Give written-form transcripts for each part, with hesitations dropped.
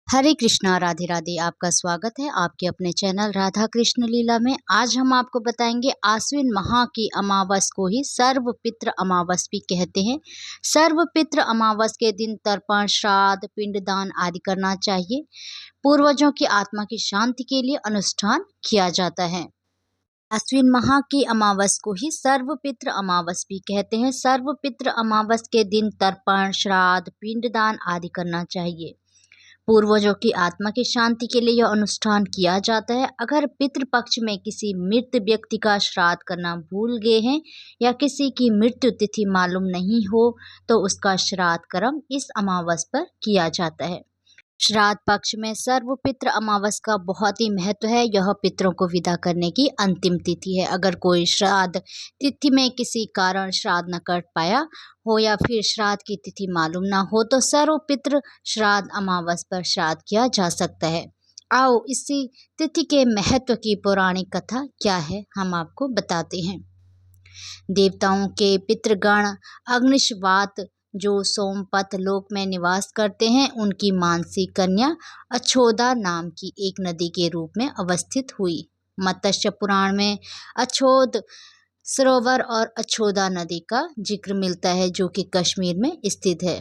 हरे कृष्णा राधे राधे। आपका स्वागत है आपके अपने चैनल राधा कृष्ण लीला में। आज हम आपको बताएंगे आश्विन माह की अमावस को ही सर्वपित्र अमावस भी कहते हैं। सर्वपित्र अमावस के दिन तर्पण, श्राद्ध, पिंडदान आदि करना चाहिए। पूर्वजों की आत्मा की शांति के लिए अनुष्ठान किया जाता है। आश्विन माह की अमावस को ही सर्वपित्र अमावस भी कहते हैं। सर्वपित्र अमावस के दिन तर्पण, श्राद्ध, पिंडदान आदि करना चाहिए। पूर्वजों की आत्मा की शांति के लिए यह अनुष्ठान किया जाता है। अगर पितृपक्ष में किसी मृत व्यक्ति का श्राद्ध करना भूल गए हैं या किसी की मृत्यु तिथि मालूम नहीं हो तो उसका श्राद्ध कर्म इस अमावस पर किया जाता है। श्राद्ध पक्ष में सर्वपित्र अमावस का बहुत ही महत्व है। यह पितरों को विदा करने की अंतिम तिथि है। अगर कोई श्राद्ध तिथि में किसी कारण श्राद्ध न कर पाया हो या फिर श्राद्ध की तिथि मालूम ना हो तो सर्वपित्र श्राद्ध अमावस पर श्राद्ध किया जा सकता है। आओ इसी तिथि के महत्व की पौराणिक कथा क्या है हम आपको बताते हैं। देवताओं के पितृगण अग्निशवात जो सोमपत लोक में निवास करते हैं, उनकी मानसी कन्या अछोदा नाम की एक नदी के रूप में अवस्थित हुई। मत्स्य पुराण में अछोद सरोवर और अछोदा नदी का जिक्र मिलता है जो कि कश्मीर में स्थित है।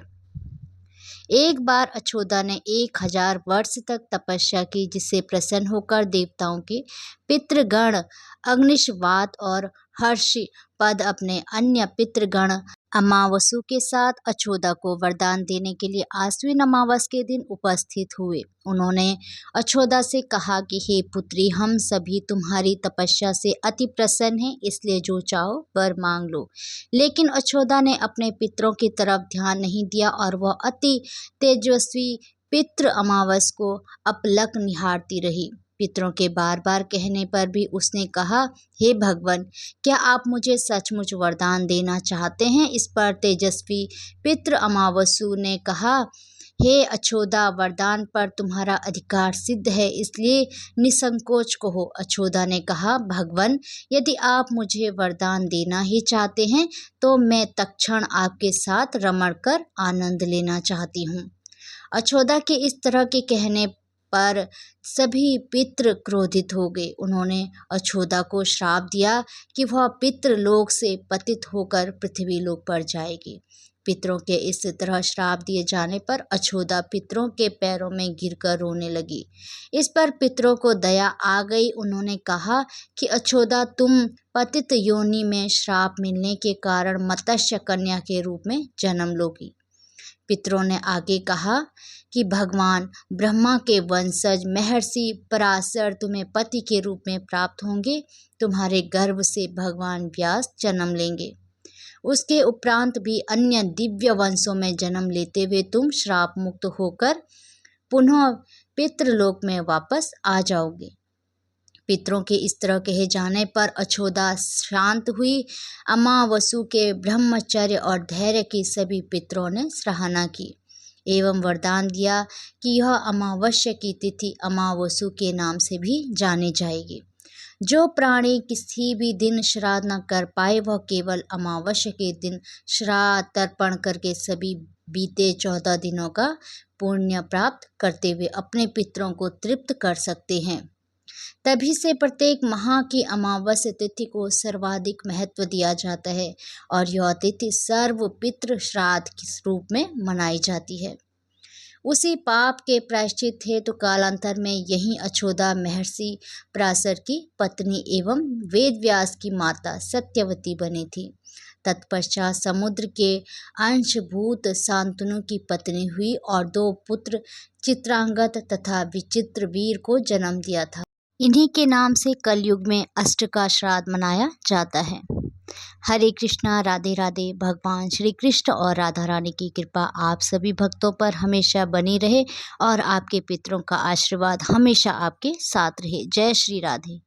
एक बार अछोदा ने 1000 वर्ष तक तपस्या की, जिससे प्रसन्न होकर देवताओं के पितृगण अग्निशवात और हर्षपद अपने अन्य पितृगण अमावसु के साथ अछोदा को वरदान देने के लिए आश्विन अमावस के दिन उपस्थित हुए। उन्होंने अछोदा से कहा कि हे पुत्री, हम सभी तुम्हारी तपस्या से अति प्रसन्न हैं, इसलिए जो चाहो वर मांग लो। लेकिन अछोदा ने अपने पितरों की तरफ ध्यान नहीं दिया और वह अति तेजस्वी पितृ अमावस को अपलक निहारती रही। पितरों के बार बार कहने पर भी उसने कहा, हे भगवान, क्या आप मुझे सचमुच वरदान देना चाहते हैं? इस पर तेजस्वी पितृ अमावसु ने कहा, हे अछोदा, वरदान पर तुम्हारा अधिकार सिद्ध है, इसलिए निसंकोच कहो। अछोदा ने कहा, भगवान, यदि आप मुझे वरदान देना ही चाहते हैं तो मैं तत्क्षण आपके साथ रमण कर आनंद लेना चाहती हूँ। अछोदा के इस तरह के कहने पर सभी पितृ क्रोधित हो गए। उन्होंने अछोदा को श्राप दिया कि वह पितृलोक से पतित होकर पृथ्वी लोक पर जाएगी। पितरों के इस तरह श्राप दिए जाने पर अछोदा पितरों के पैरों में गिरकर रोने लगी। इस पर पितरों को दया आ गई। उन्होंने कहा कि अछोदा, तुम पतित योनि में श्राप मिलने के कारण मत्स्य कन्या के रूप में जन्म लोगी। पितरों ने आगे कहा कि भगवान ब्रह्मा के वंशज महर्षि पराशर तुम्हें पति के रूप में प्राप्त होंगे। तुम्हारे गर्भ से भगवान व्यास जन्म लेंगे। उसके उपरांत भी अन्य दिव्य वंशों में जन्म लेते हुए तुम श्राप मुक्त होकर पुनः पितृलोक में वापस आ जाओगे। पितरों के इस तरह कहे जाने पर अछोदा शांत हुई। अमावसु के ब्रह्मचर्य और धैर्य की सभी पितरों ने सराहना की एवं वरदान दिया कि यह अमावस्या की तिथि अमावसु के नाम से भी जानी जाएगी। जो प्राणी किसी भी दिन श्राद्ध न कर पाए वह केवल अमावस्या के दिन श्राद्ध तर्पण करके सभी बीते 14 दिनों का पुण्य प्राप्त करते हुए अपने पितरों को तृप्त कर सकते हैं। तभी से प्रत्येक माह की अमावस्या तिथि को सर्वाधिक महत्व दिया जाता है और यह तिथि सर्व पितृ श्राद्ध के रूप में मनाई जाती है। उसी पाप के प्रायश्चित हेतु कालांतर में यही अछोदा महर्षि पराशर की पत्नी एवं वेदव्यास की माता सत्यवती बनी थी। तत्पश्चात समुद्र के अंशभूत शांतनु की पत्नी हुई और 2 पुत्र चित्रांगत तथा विचित्रवीर को जन्म दिया था। इन्हीं के नाम से कलयुग में अष्ट का श्राद्ध मनाया जाता है। हरे कृष्णा राधे राधे। भगवान श्री कृष्ण और राधा रानी की कृपा आप सभी भक्तों पर हमेशा बनी रहे और आपके पितरों का आशीर्वाद हमेशा आपके साथ रहे। जय श्री राधे।